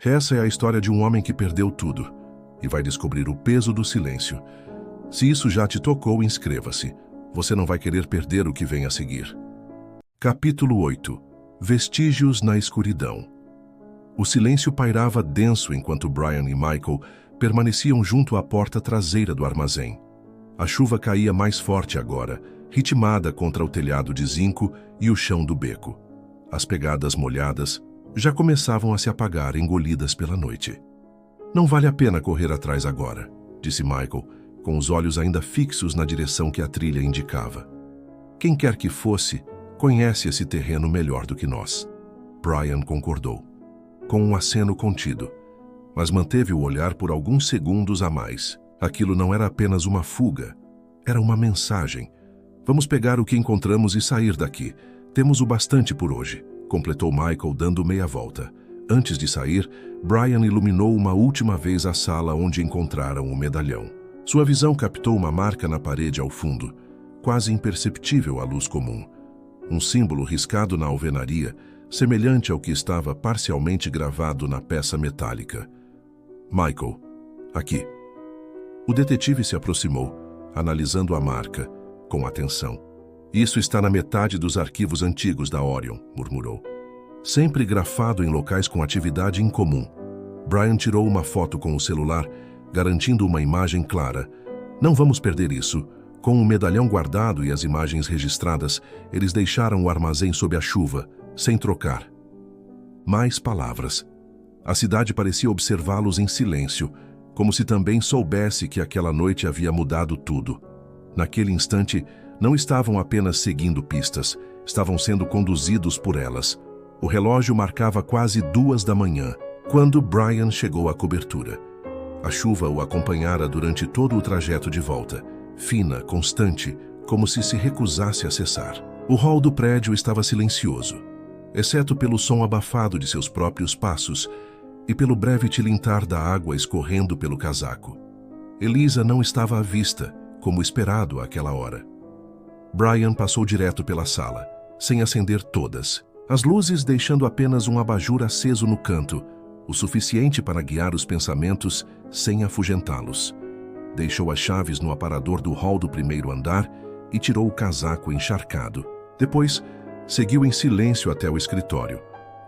Essa é a história de um homem que perdeu tudo e vai descobrir o peso do silêncio. Se isso já te tocou, inscreva-se. Você não vai querer perder o que vem a seguir. Capítulo 8. Vestígios na escuridão. O silêncio pairava denso enquanto Brian e Michael permaneciam junto à porta traseira do armazém. A chuva caía mais forte agora, ritmada contra o telhado de zinco e o chão do beco. As pegadas molhadas já começavam a se apagar, engolidas pela noite. Não vale a pena correr atrás agora, disse Michael, com os olhos ainda fixos na direção que a trilha indicava. Quem quer que fosse, conhece esse terreno melhor do que nós. Brian concordou, com um aceno contido, mas manteve o olhar por alguns segundos a mais. Aquilo não era apenas uma fuga, era uma mensagem. Vamos pegar o que encontramos e sair daqui. Temos o bastante por hoje, completou Michael dando meia volta. Antes de sair, Brian iluminou uma última vez a sala onde encontraram o medalhão. Sua visão captou uma marca na parede ao fundo, quase imperceptível à luz comum. Um símbolo riscado na alvenaria, semelhante ao que estava parcialmente gravado na peça metálica. Michael, aqui. O detetive se aproximou, analisando a marca, com atenção. Isso está na metade dos arquivos antigos da Orion, murmurou. Sempre grafado em locais com atividade incomum. Brian tirou uma foto com o celular, garantindo uma imagem clara. Não vamos perder isso. Com o medalhão guardado e as imagens registradas, eles deixaram o armazém sob a chuva, sem trocar. Mais palavras. A cidade parecia observá-los em silêncio, como se também soubesse que aquela noite havia mudado tudo. Naquele instante, não estavam apenas seguindo pistas, estavam sendo conduzidos por elas. O relógio marcava quase 2 da manhã, quando Brian chegou à cobertura. A chuva o acompanhara durante todo o trajeto de volta, fina, constante, como se recusasse a cessar. O hall do prédio estava silencioso, exceto pelo som abafado de seus próprios passos e pelo breve tilintar da água escorrendo pelo casaco. Elisa não estava à vista, como esperado àquela hora. Brian passou direto pela sala, sem acender todas, as luzes deixando apenas um abajur aceso no canto, o suficiente para guiar os pensamentos sem afugentá-los. Deixou as chaves no aparador do hall do primeiro andar e tirou o casaco encharcado. Depois, seguiu em silêncio até o escritório,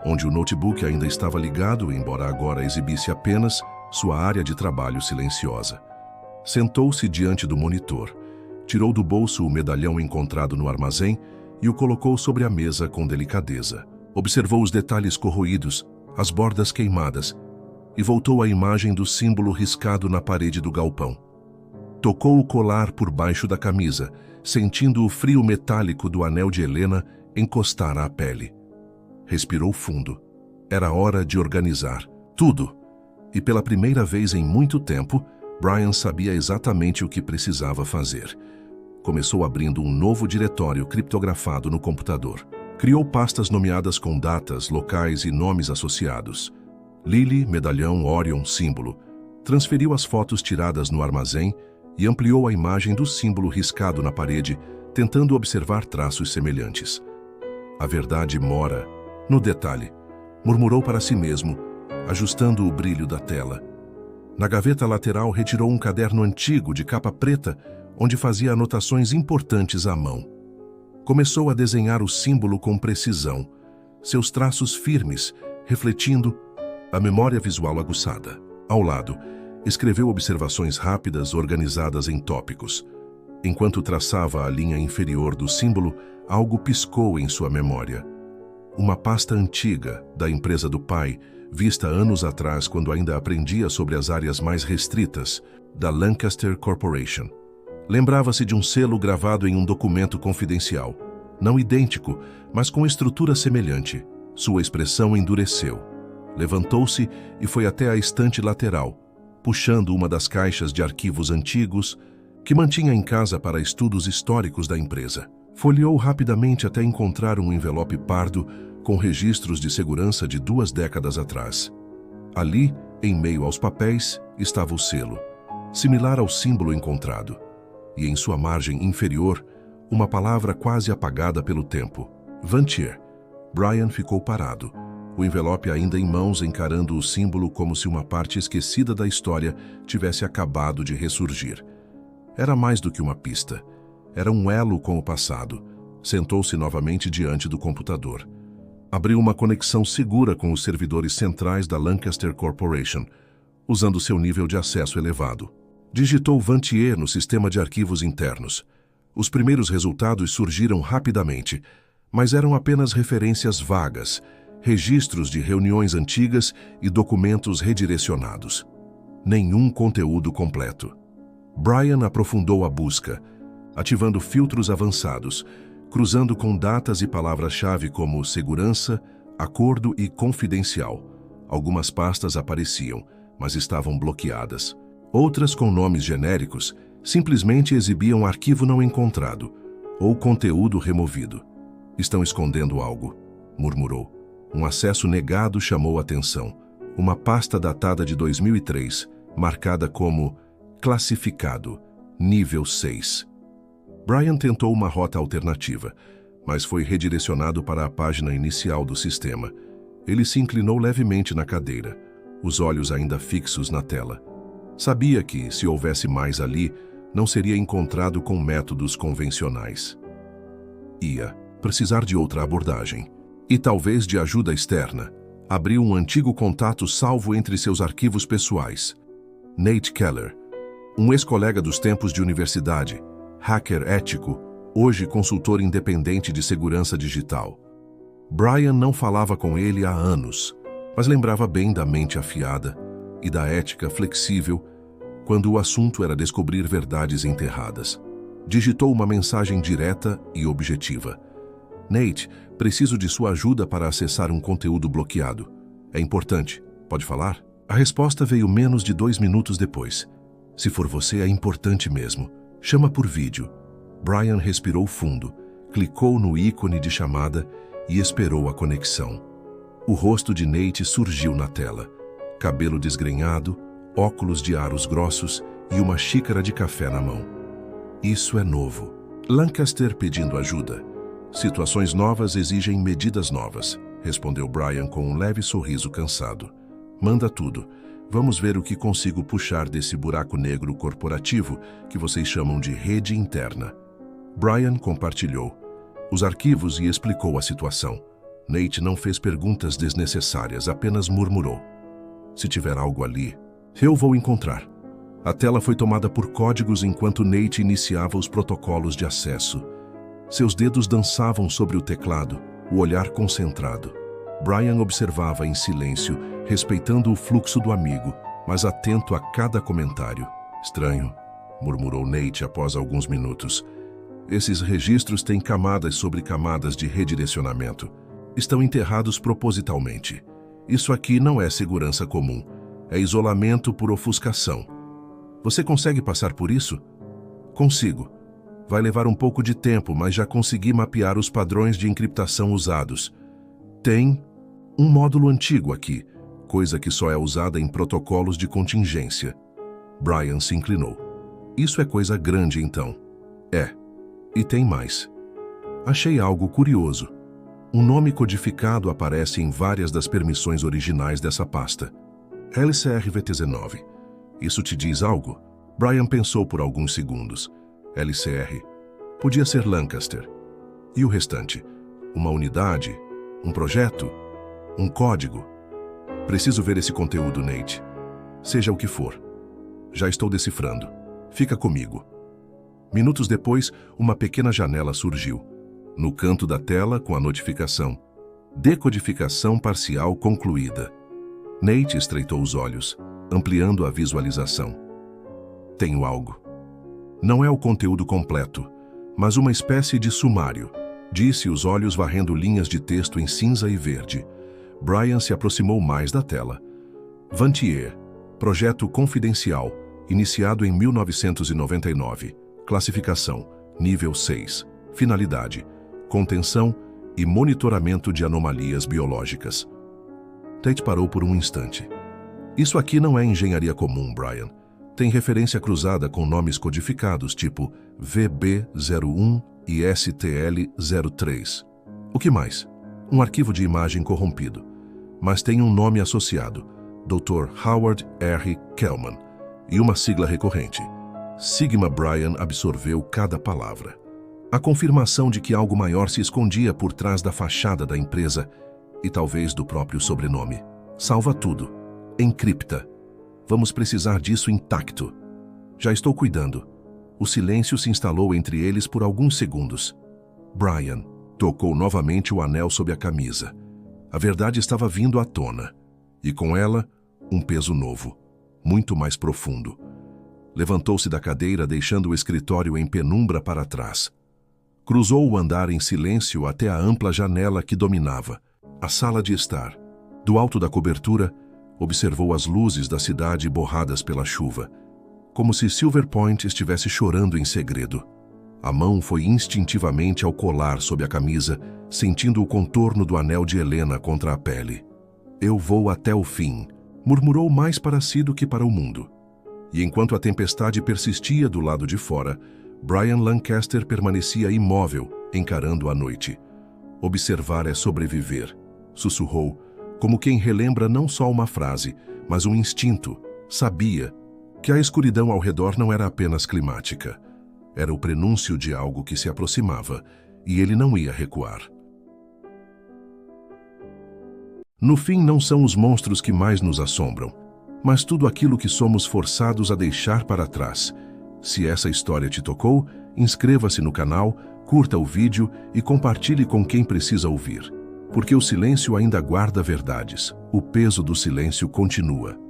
onde o notebook ainda estava ligado, embora agora exibisse apenas sua área de trabalho silenciosa. Sentou-se diante do monitor, tirou do bolso o medalhão encontrado no armazém e o colocou sobre a mesa com delicadeza. Observou os detalhes corroídos, as bordas queimadas, e voltou à imagem do símbolo riscado na parede do galpão. Tocou o colar por baixo da camisa, sentindo o frio metálico do anel de Helena encostar à pele. Respirou fundo. Era hora de organizar tudo. E pela primeira vez em muito tempo, Brian sabia exatamente o que precisava fazer. Começou abrindo um novo diretório criptografado no computador. Criou pastas nomeadas com datas, locais e nomes associados. Lily, medalhão, Orion, símbolo. Transferiu as fotos tiradas no armazém e ampliou a imagem do símbolo riscado na parede, tentando observar traços semelhantes. A verdade mora no detalhe, murmurou para si mesmo, ajustando o brilho da tela. Na gaveta lateral retirou um caderno antigo de capa preta, onde fazia anotações importantes à mão. Começou a desenhar o símbolo com precisão, seus traços firmes, refletindo a memória visual aguçada. Ao lado, escreveu observações rápidas organizadas em tópicos. Enquanto traçava a linha inferior do símbolo, algo piscou em sua memória. Uma pasta antiga, da empresa do pai, vista anos atrás quando ainda aprendia sobre as áreas mais restritas, da Lancaster Corporation. Lembrava-se de um selo gravado em um documento confidencial, não idêntico, mas com estrutura semelhante. Sua expressão endureceu. Levantou-se e foi até a estante lateral, puxando uma das caixas de arquivos antigos que mantinha em casa para estudos históricos da empresa. Folheou rapidamente até encontrar um envelope pardo com registros de segurança de 2 décadas atrás. Ali, em meio aos papéis, estava o selo, similar ao símbolo encontrado, e em sua margem inferior, uma palavra quase apagada pelo tempo. Vantier. Brian ficou parado, o envelope ainda em mãos, encarando o símbolo como se uma parte esquecida da história tivesse acabado de ressurgir. Era mais do que uma pista. Era um elo com o passado. Sentou-se novamente diante do computador. Abriu uma conexão segura com os servidores centrais da Lancaster Corporation, usando seu nível de acesso elevado. Digitou Vantier no sistema de arquivos internos. Os primeiros resultados surgiram rapidamente, mas eram apenas referências vagas, registros de reuniões antigas e documentos redirecionados. Nenhum conteúdo completo. Brian aprofundou a busca, ativando filtros avançados, cruzando com datas e palavras-chave como segurança, acordo e confidencial. Algumas pastas apareciam, mas estavam bloqueadas. Outras, com nomes genéricos, simplesmente exibiam arquivo não encontrado ou conteúdo removido. Estão escondendo algo, murmurou. Um acesso negado chamou a atenção. Uma pasta datada de 2003, marcada como classificado, nível 6. Brian tentou uma rota alternativa, mas foi redirecionado para a página inicial do sistema. Ele se inclinou levemente na cadeira, os olhos ainda fixos na tela. Sabia que, se houvesse mais ali, não seria encontrado com métodos convencionais. Ia precisar de outra abordagem. E talvez de ajuda externa. Abriu um antigo contato salvo entre seus arquivos pessoais. Nate Keller, um ex-colega dos tempos de universidade, hacker ético, hoje consultor independente de segurança digital. Brian não falava com ele há anos, mas lembrava bem da mente afiada e da ética flexível quando o assunto era descobrir verdades enterradas. Digitou uma mensagem direta e objetiva. Nate, preciso de sua ajuda para acessar um conteúdo bloqueado. É importante. Pode falar? A resposta veio menos de 2 minutos depois. Se for você, é importante mesmo. Chama por vídeo. Brian respirou fundo, clicou no ícone de chamada e esperou a conexão. O rosto de Nate surgiu na tela. Cabelo desgrenhado, óculos de aros grossos e uma xícara de café na mão. Isso é novo. Lancaster pedindo ajuda. Situações novas exigem medidas novas, respondeu Brian com um leve sorriso cansado. Manda tudo. Vamos ver o que consigo puxar desse buraco negro corporativo que vocês chamam de rede interna. Brian compartilhou os arquivos e explicou a situação. Nate não fez perguntas desnecessárias, apenas murmurou. Se tiver algo ali, eu vou encontrar. A tela foi tomada por códigos enquanto Nate iniciava os protocolos de acesso. Seus dedos dançavam sobre o teclado, o olhar concentrado. Brian observava em silêncio, respeitando o fluxo do amigo, mas atento a cada comentário. Estranho, murmurou Nate após alguns minutos. Esses registros têm camadas sobre camadas de redirecionamento. Estão enterrados propositalmente. Isso aqui não é segurança comum. É isolamento por ofuscação. Você consegue passar por isso? Consigo. Vai levar um pouco de tempo, mas já consegui mapear os padrões de encriptação usados. Tem um módulo antigo aqui, coisa que só é usada em protocolos de contingência. Brian se inclinou. Isso é coisa grande, então. É. E tem mais. Achei algo curioso. Um nome codificado aparece em várias das permissões originais dessa pasta. LCR-VTZ9. Isso te diz algo? Brian pensou por alguns segundos. LCR. Podia ser Lancaster. E o restante? Uma unidade? Um projeto? Um código? Preciso ver esse conteúdo, Nate. Seja o que for. Já estou decifrando. Fica comigo. Minutos depois, uma pequena janela surgiu. No canto da tela, com a notificação. Decodificação parcial concluída. Nate estreitou os olhos, ampliando a visualização. Tenho algo. Não é o conteúdo completo, mas uma espécie de sumário, disse, os olhos varrendo linhas de texto em cinza e verde. Brian se aproximou mais da tela. Vantier, projeto confidencial, iniciado em 1999. Classificação, nível 6. Finalidade, contenção e monitoramento de anomalias biológicas. Tate parou por um instante. Isso aqui não é engenharia comum, Brian. Tem referência cruzada com nomes codificados tipo VB01 e STL03. O que mais? Um arquivo de imagem corrompido. mas tem um nome associado, Dr. Howard R. Kellman, e uma sigla recorrente. Sigma Brian absorveu cada palavra. A confirmação de que algo maior se escondia por trás da fachada da empresa e talvez do próprio sobrenome. Salva tudo. Encripta. Vamos precisar disso intacto. Já estou cuidando. O silêncio se instalou entre eles por alguns segundos. Brian tocou novamente o anel sob a camisa. A verdade estava vindo à tona. E com ela, um peso novo, muito mais profundo. Levantou-se da cadeira, deixando o escritório em penumbra para trás. Cruzou o andar em silêncio até a ampla janela que dominava a sala de estar. Do alto da cobertura, observou as luzes da cidade borradas pela chuva, como se Silver Point estivesse chorando em segredo. A mão foi instintivamente ao colar sob a camisa, sentindo o contorno do anel de Helena contra a pele. Eu vou até o fim, murmurou mais para si do que para o mundo. E enquanto a tempestade persistia do lado de fora, Brian Lancaster permanecia imóvel, encarando a noite. Observar é sobreviver, sussurrou, como quem relembra não só uma frase, mas um instinto. Sabia que a escuridão ao redor não era apenas climática. Era o prenúncio de algo que se aproximava, e ele não ia recuar. No fim, não são os monstros que mais nos assombram, mas tudo aquilo que somos forçados a deixar para trás. Se essa história te tocou, inscreva-se no canal, curta o vídeo e compartilhe com quem precisa ouvir. Porque o silêncio ainda guarda verdades. O peso do silêncio continua.